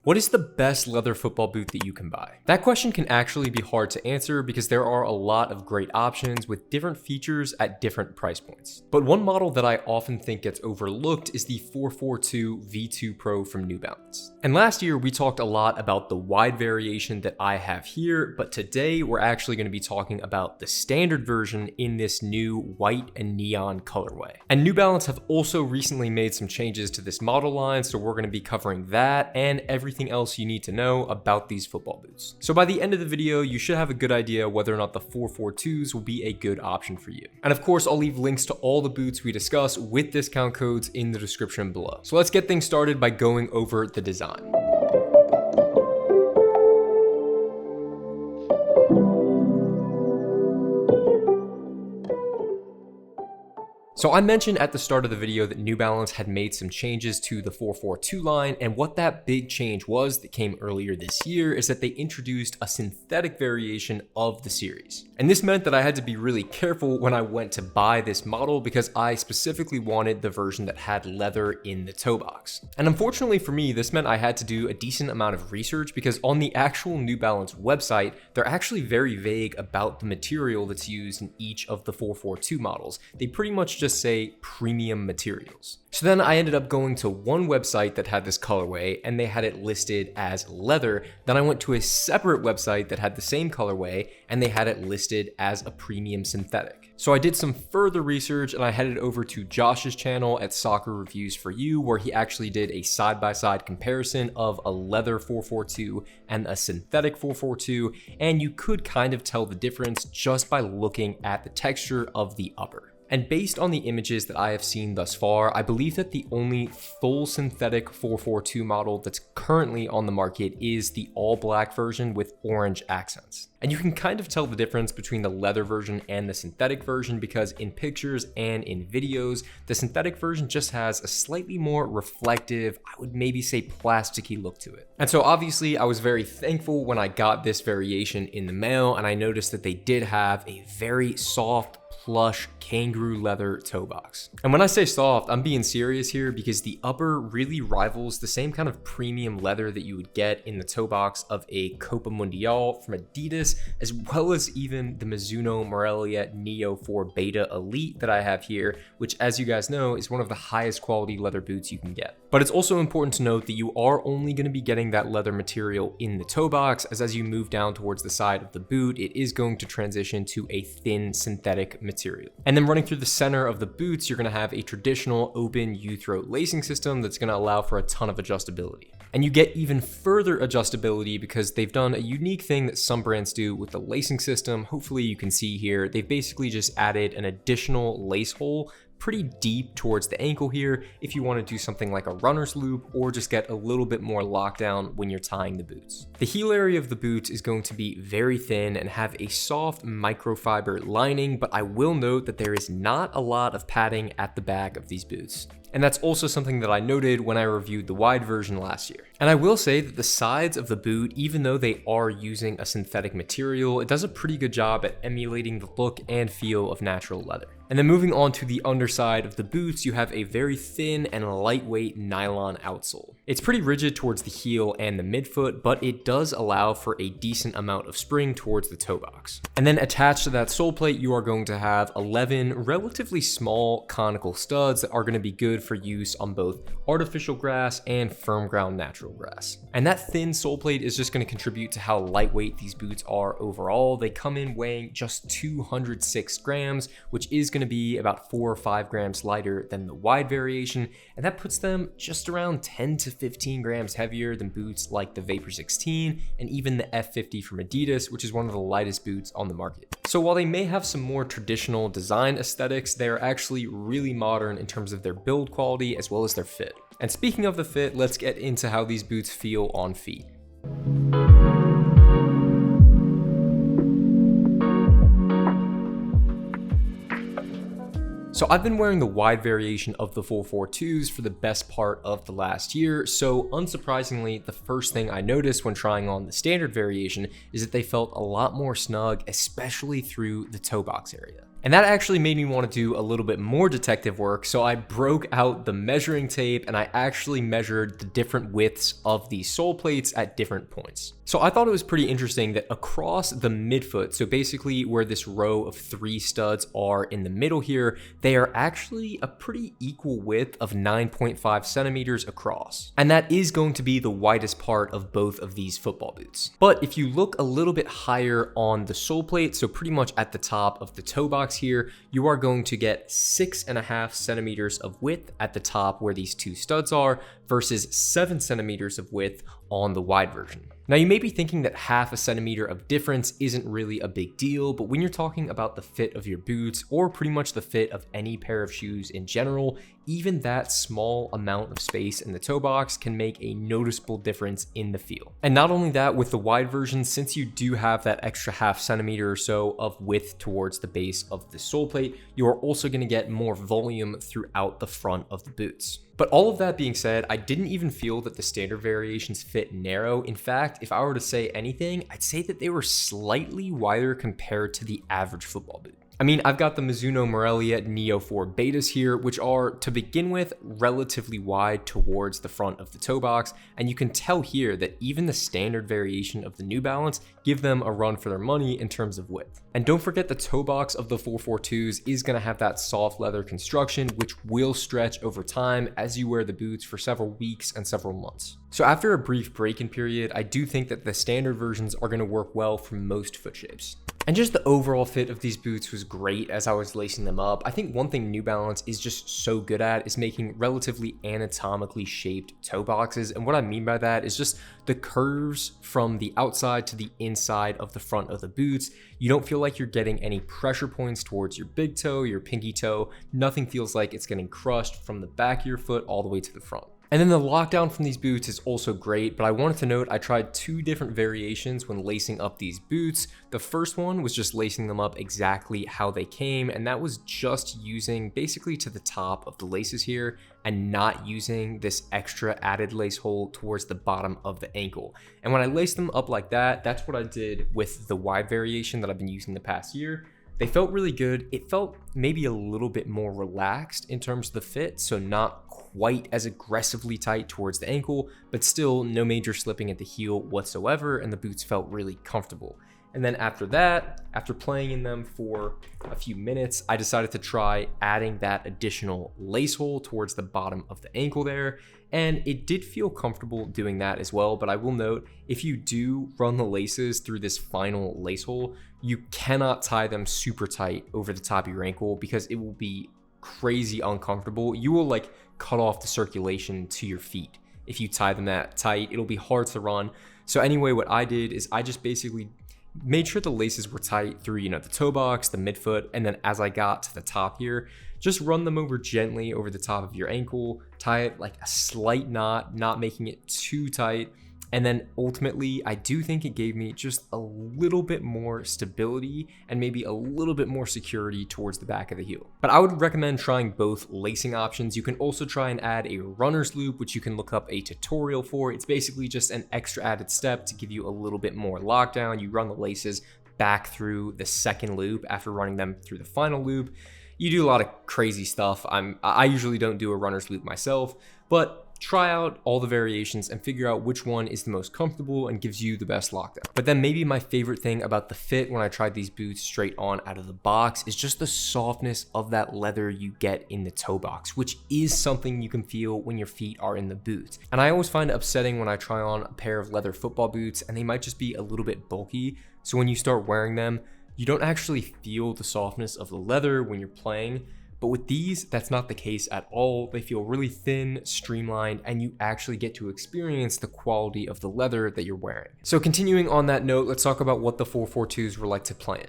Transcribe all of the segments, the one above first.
What is the best leather football boot that you can buy? That question can actually be hard to answer because there are a lot of great options with different features at different price points. But one model that I often think gets overlooked is the 442 V2 Pro from New Balance. And last year we talked a lot about the wide variation that I have here, but today we're actually going to be talking about the standard version in this new white and neon colorway. And New Balance have also recently made some changes to this model line, so we're going to be covering that and everything else you need to know about these football boots. So by the end of the video, you should have a good idea whether or not the 442s will be a good option for you. And of course, I'll leave links to all the boots we discuss with discount codes in the description below. So let's get things started by going over the design. So I mentioned at the start of the video that New Balance had made some changes to the 442 line, and what that big change was that came earlier this year is that they introduced a synthetic variation of the series. And this meant that I had to be really careful when I went to buy this model because I specifically wanted the version that had leather in the toe box. And unfortunately for me, this meant I had to do a decent amount of research because on the actual New Balance website, they're actually very vague about the material that's used in each of the 442 models. They pretty much just say premium materials. So then I ended up going to one website that had this colorway and they had it listed as leather. Then I went to a separate website that had the same colorway and they had it listed as a premium synthetic. So I did some further research and I headed over to Josh's channel at Soccer Reviews for You, where he actually did a side-by-side comparison of a leather 442 and a synthetic 442, and you could kind of tell the difference just by looking at the texture of the upper. And based on the images that I have seen thus far, I believe that the only full synthetic 442 model that's currently on the market is the all black version with orange accents. And you can kind of tell the difference between the leather version and the synthetic version because in pictures and in videos, the synthetic version just has a slightly more reflective, I would maybe say plasticky look to it. And so obviously I was very thankful when I got this variation in the mail, and I noticed that they did have a very soft, plush kangaroo leather toe box. And when I say soft, I'm being serious here because the upper really rivals the same kind of premium leather that you would get in the toe box of a Copa Mundial from Adidas, as well as even the Mizuno Morelia Neo 4 Beta Elite that I have here, which, as you guys know, is one of the highest quality leather boots you can get. But it's also important to note that you are only going to be getting that leather material in the toe box, as you move down towards the side of the boot, it is going to transition to a thin synthetic material. And then running through the center of the boots, you're going to have a traditional open U-throat lacing system that's going to allow for a ton of adjustability. And you get even further adjustability because they've done a unique thing that some brands do with the lacing system. Hopefully you can see here, they've basically just added an additional lace hole pretty deep towards the ankle here if you want to do something like a runner's loop or just get a little bit more lockdown when you're tying the boots. The heel area of the boots is going to be very thin and have a soft microfiber lining, but I will note that there is not a lot of padding at the back of these boots. And that's also something that I noted when I reviewed the wide version last year. And I will say that the sides of the boot, even though they are using a synthetic material, it does a pretty good job at emulating the look and feel of natural leather. And then moving on to the underside of the boots, you have a very thin and lightweight nylon outsole. It's pretty rigid towards the heel and the midfoot, but it does allow for a decent amount of spring towards the toe box. And then attached to that sole plate, you are going to have 11 relatively small conical studs that are going to be good for use on both artificial grass and firm ground natural grass. And that thin sole plate is just going to contribute to how lightweight these boots are overall. They come in weighing just 206 grams, which is going to be about 4 or 5 grams lighter than the wide variation, and that puts them just around 10 to 15 grams heavier than boots like the Vapor 16 and even the F50 from Adidas, which is one of the lightest boots on the market. So while they may have some more traditional design aesthetics, they are actually really modern in terms of their build quality as well as their fit. And speaking of the fit, let's get into how these boots feel on feet. So I've been wearing the wide variation of the 442s for the best part of the last year, so unsurprisingly, the first thing I noticed when trying on the standard variation is that they felt a lot more snug, especially through the toe box area. And that actually made me want to do a little bit more detective work, so I broke out the measuring tape and I actually measured the different widths of these sole plates at different points. So I thought it was pretty interesting that across the midfoot, so basically where this row of 3 studs are in the middle here, they are actually a pretty equal width of 9.5 centimeters across. And that is going to be the widest part of both of these football boots. But if you look a little bit higher on the sole plate, so pretty much at the top of the toe box here, you are going to get 6.5 centimeters of width at the top where these 2 studs are versus 7 centimeters of width on the wide version. Now you may be thinking that half a centimeter of difference isn't really a big deal, but when you're talking about the fit of your boots or pretty much the fit of any pair of shoes in general, even that small amount of space in the toe box can make a noticeable difference in the feel. And not only that, with the wide version, since you do have that extra half centimeter or so of width towards the base of the sole plate, you are also going to get more volume throughout the front of the boots. But all of that being said, I didn't even feel that the standard variations fit narrow. In fact, if I were to say anything, I'd say that they were slightly wider compared to the average football boot. I mean, I've got the Mizuno Morelia Neo 4 Betas here, which are, to begin with, relatively wide towards the front of the toe box, and you can tell here that even the standard variation of the New Balance give them a run for their money in terms of width. And don't forget the toe box of the 442s is going to have that soft leather construction, which will stretch over time as you wear the boots for several weeks and several months. So after a brief break-in period, I do think that the standard versions are going to work well for most foot shapes. And just the overall fit of these boots was great as I was lacing them up. I think one thing New Balance is just so good at is making relatively anatomically shaped toe boxes. And what I mean by that is just the curves from the outside to the inside of the front of the boots. You don't feel like you're getting any pressure points towards your big toe, your pinky toe. Nothing feels like it's getting crushed from the back of your foot all the way to the front. And then the lockdown from these boots is also great, but I wanted to note I tried 2 different variations when lacing up these boots. The first one was just lacing them up exactly how they came, and that was just using basically to the top of the laces here and not using this extra added lace hole towards the bottom of the ankle. And when I laced them up like that, that's what I did with the wide variation that I've been using the past year. They felt really good. It felt maybe a little bit more relaxed in terms of the fit, so not quite as aggressively tight towards the ankle, but still no major slipping at the heel whatsoever, and the boots felt really comfortable. And then after that, after playing in them for a few minutes, I decided to try adding that additional lace hole towards the bottom of the ankle there. And it did feel comfortable doing that as well. But I will note, if you do run the laces through this final lace hole, you cannot tie them super tight over the top of your ankle because it will be crazy uncomfortable. You will like cut off the circulation to your feet. If you tie them that tight, it'll be hard to run. So anyway, what I did is I just basically made sure the laces were tight through, the toe box, the midfoot, and then as I got to the top here, just run them over gently over the top of your ankle, tie it like a slight knot, not making it too tight. And then ultimately, I do think it gave me just a little bit more stability and maybe a little bit more security towards the back of the heel. But I would recommend trying both lacing options. You can also try and add a runner's loop, which you can look up a tutorial for. It's basically just an extra added step to give you a little bit more lockdown. You run the laces back through the second loop after running them through the final loop. You do a lot of crazy stuff. I usually don't do a runner's loop myself, but try out all the variations and figure out which one is the most comfortable and gives you the best lockdown. But then maybe my favorite thing about the fit when I tried these boots straight on out of the box is just the softness of that leather you get in the toe box, which is something you can feel when your feet are in the boots. And I always find it upsetting when I try on a pair of leather football boots and they might just be a little bit bulky. So when you start wearing them, you don't actually feel the softness of the leather when you're playing. But with these, that's not the case at all. They feel really thin, streamlined, and you actually get to experience the quality of the leather that you're wearing. So continuing on that note, let's talk about what the 442s were like to play in.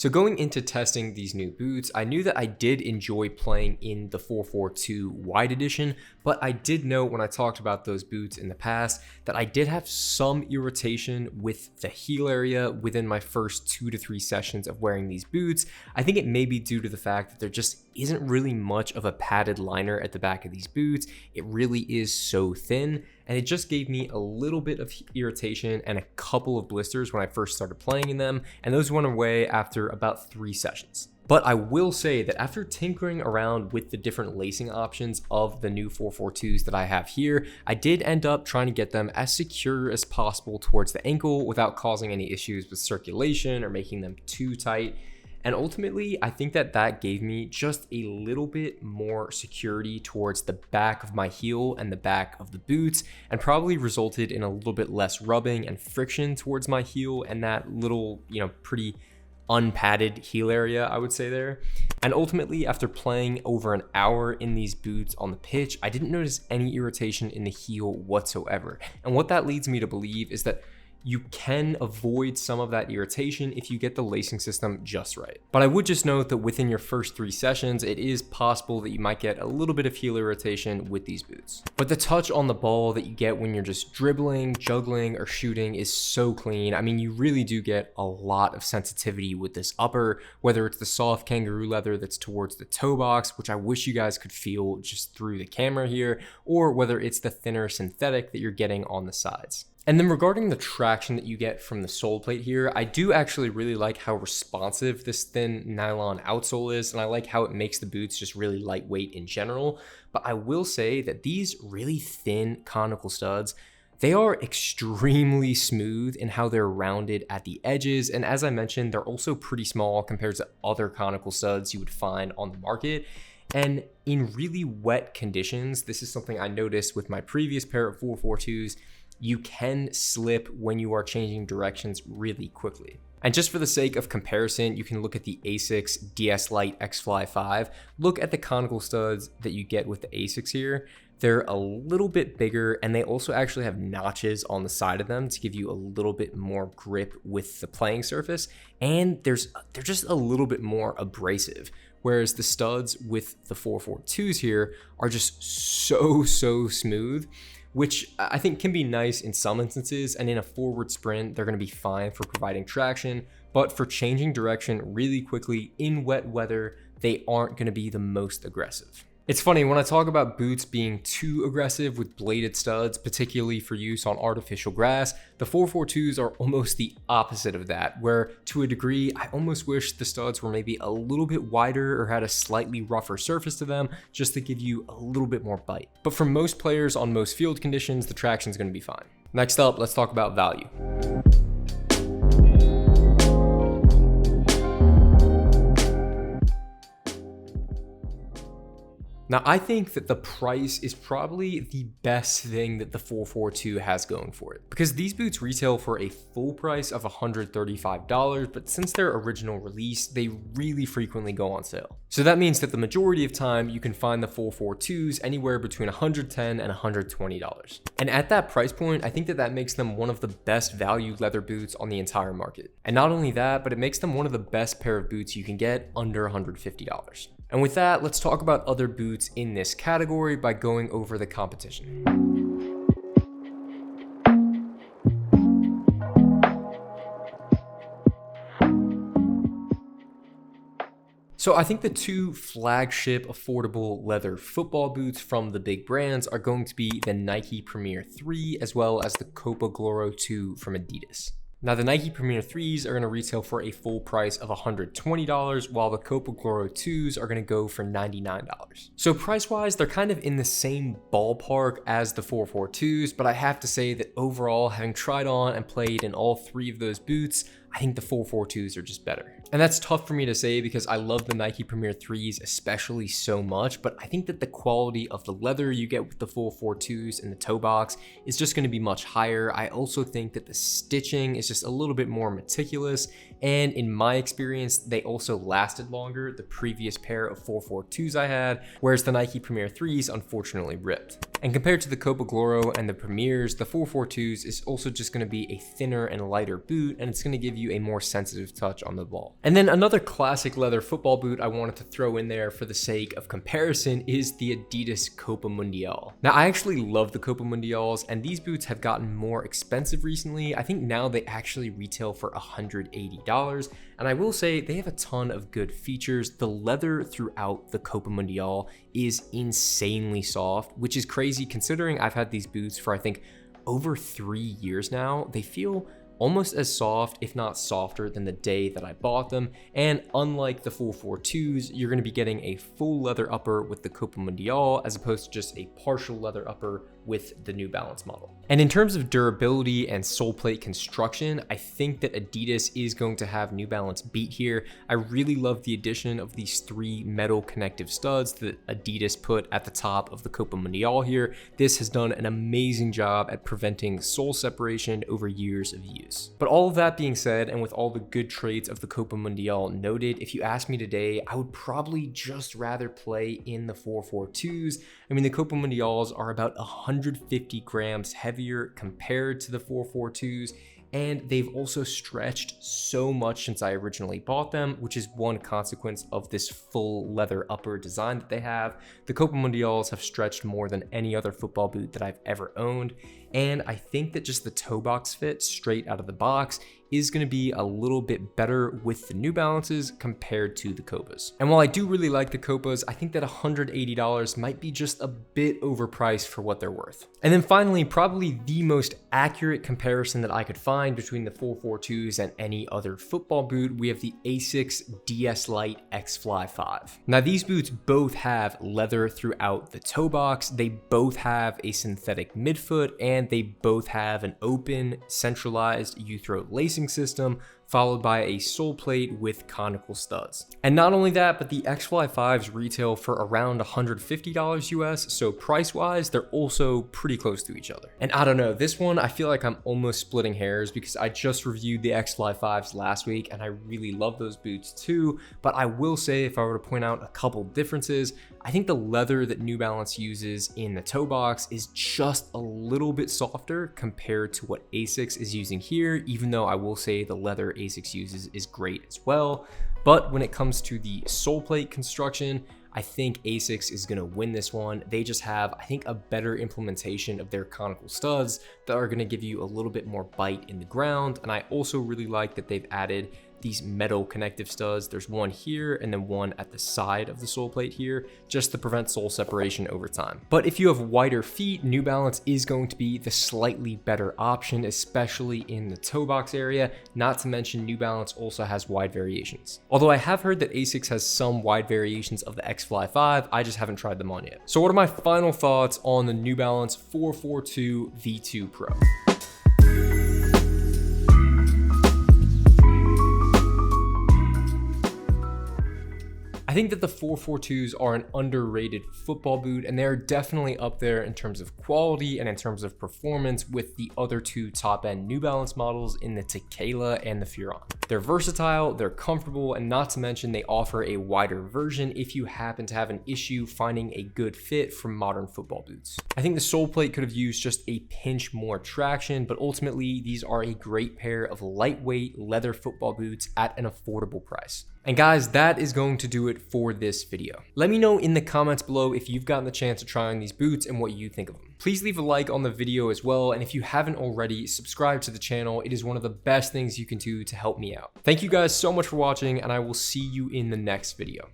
So going into testing these new boots, I knew that I did enjoy playing in the 442 wide edition, but I did note when I talked about those boots in the past that I did have some irritation with the heel area within my first 2 to 3 sessions of wearing these boots. I think it may be due to the fact that there just isn't really much of a padded liner at the back of these boots. It really is so thin, and it just gave me a little bit of irritation and a couple of blisters when I first started playing in them, and those went away after about 3 sessions. But I will say that after tinkering around with the different lacing options of the new 442s that I have here, I did end up trying to get them as secure as possible towards the ankle without causing any issues with circulation or making them too tight. And ultimately, I think that that gave me just a little bit more security towards the back of my heel and the back of the boots, and probably resulted in a little bit less rubbing and friction towards my heel and that little, pretty unpadded heel area, I would say there. And ultimately, after playing over an hour in these boots on the pitch, I didn't notice any irritation in the heel whatsoever. And what that leads me to believe is that you can avoid some of that irritation if you get the lacing system just right. But I would just note that within your first 3 sessions, it is possible that you might get a little bit of heel irritation with these boots. But the touch on the ball that you get when you're just dribbling, juggling, or shooting is so clean. I mean, you really do get a lot of sensitivity with this upper, whether it's the soft kangaroo leather that's towards the toe box, which I wish you guys could feel just through the camera here, or whether it's the thinner synthetic that you're getting on the sides. And then regarding the traction that you get from the sole plate here, I do actually really like how responsive this thin nylon outsole is, and I like how it makes the boots just really lightweight in general. But I will say that these really thin conical studs, they are extremely smooth in how they're rounded at the edges. And as I mentioned, they're also pretty small compared to other conical studs you would find on the market. And in really wet conditions, this is something I noticed with my previous pair of 442s, you can slip when you are changing directions really quickly. And just for the sake of comparison, you can look at the Asics DS Lite X-Fly 5. Look at the conical studs that you get with the Asics here. They're a little bit bigger, and they also actually have notches on the side of them to give you a little bit more grip with the playing surface. And they're just a little bit more abrasive. Whereas the studs with the 442s here are just so smooth, which I think can be nice in some instances, and in a forward sprint, they're gonna be fine for providing traction, but for changing direction really quickly in wet weather, they aren't gonna be the most aggressive. It's funny, when I talk about boots being too aggressive with bladed studs, particularly for use on artificial grass, the 442s are almost the opposite of that, where to a degree, I almost wish the studs were maybe a little bit wider or had a slightly rougher surface to them, just to give you a little bit more bite. But for most players on most field conditions, the traction's gonna be fine. Next up, let's talk about value. Now, I think that the price is probably the best thing that the 442 has going for it, because these boots retail for a full price of $135, but since their original release, they really frequently go on sale. So that means that the majority of time you can find the 442s anywhere between $110 and $120. And at that price point, I think that that makes them one of the best value leather boots on the entire market. And not only that, but it makes them one of the best pair of boots you can get under $150. And with that, let's talk about other boots in this category by going over the competition. So I think the 2 flagship affordable leather football boots from the big brands are going to be the Nike Premier 3 as well as the Copa Gloro 2 from Adidas. Now, the Nike Premier 3s are going to retail for a full price of $120, while the Copa Gloro 2s are going to go for $99. So price-wise, they're kind of in the same ballpark as the 442s, but I have to say that overall, having tried on and played in all 3 of those boots, I think the 442s are just better. And that's tough for me to say because I love the Nike Premier 3s especially so much, but I think that the quality of the leather you get with the 442s and the toe box is just going to be much higher. I also think that the stitching is just a little bit more meticulous, and in my experience, they also lasted longer, the previous pair of 442s I had, whereas the Nike Premier 3s unfortunately ripped. And compared to the Copa Gloro and the Premiers, the 442s is also just going to be a thinner and lighter boot, and it's going to give you a more sensitive touch on the ball. And then another classic leather football boot I wanted to throw in there for the sake of comparison is the Adidas Copa Mundial. Now, I actually love the Copa Mundials, and these boots have gotten more expensive recently. I think now they actually retail for $180, and I will say they have a ton of good features. The leather throughout the Copa Mundial is insanely soft, which is crazy considering I've had these boots for I think over 3 years now. They feel almost as soft, if not softer, than the day that I bought them. And unlike the 442s, you're going to be getting a full leather upper with the Copa Mundial as opposed to just a partial leather upper with the New Balance model. And in terms of durability and sole plate construction, I think that Adidas is going to have New Balance beat here. I really love the addition of these 3 metal connective studs that Adidas put at the top of the Copa Mundial here. This has done an amazing job at preventing sole separation over years of use. But all of that being said, and with all the good traits of the Copa Mundial noted, if you ask me today, I would probably just rather play in the 442s. I mean, the Copa Mundials are about 150 grams heavier compared to the 442s, and they've also stretched so much since I originally bought them, which is one consequence of this full leather upper design that they have. The Copa Mundials have stretched more than any other football boot that I've ever owned, and I think that just the toe box fit straight out of the box is going to be a little bit better with the New Balances compared to the Copas. And while I do really like the Copas, I think that $180 might be just a bit overpriced for what they're worth. And then finally, probably the most accurate comparison that I could find between the 442s and any other football boot, we have the Asics DS Lite X Fly 5. Now, these boots both have leather throughout the toe box, they both have a synthetic midfoot, and they both have an open, centralized U-throat lacing system, followed by a sole plate with conical studs. And not only that, but the X-Fly 5s retail for around $150 US, so price-wise, they're also pretty close to each other. And I don't know, this one, I feel like I'm almost splitting hairs because I just reviewed the X-Fly 5s last week, and I really love those boots too, but I will say, if I were to point out a couple differences, I think the leather that New Balance uses in the toe box is just a little bit softer compared to what Asics is using here, even though I will say the leather Asics uses is great as well. But when it comes to the sole plate construction, I think Asics is going to win this one. They just have, I think, a better implementation of their conical studs that are going to give you a little bit more bite in the ground. And I also really like that they've added these metal connective studs. There's one here and then one at the side of the sole plate here, just to prevent sole separation over time. But if you have wider feet, New Balance is going to be the slightly better option, especially in the toe box area. Not to mention New Balance also has wide variations. Although I have heard that Asics has some wide variations of the X-Fly 5, I just haven't tried them on yet. So what are my final thoughts on the New Balance 442 V2 Pro? I think that the 442s are an underrated football boot, and they're definitely up there in terms of quality and in terms of performance with the other 2 top-end New Balance models in the Tequila and the Furon. They're versatile, they're comfortable, and not to mention they offer a wider version if you happen to have an issue finding a good fit from modern football boots. I think the sole plate could have used just a pinch more traction, but ultimately these are a great pair of lightweight leather football boots at an affordable price. And guys, that is going to do it for this video. Let me know in the comments below if you've gotten the chance to try on these boots and what you think of them. Please leave a like on the video as well, and if you haven't already, subscribe to the channel. It is one of the best things you can do to help me out. Thank you guys so much for watching, and I will see you in the next video.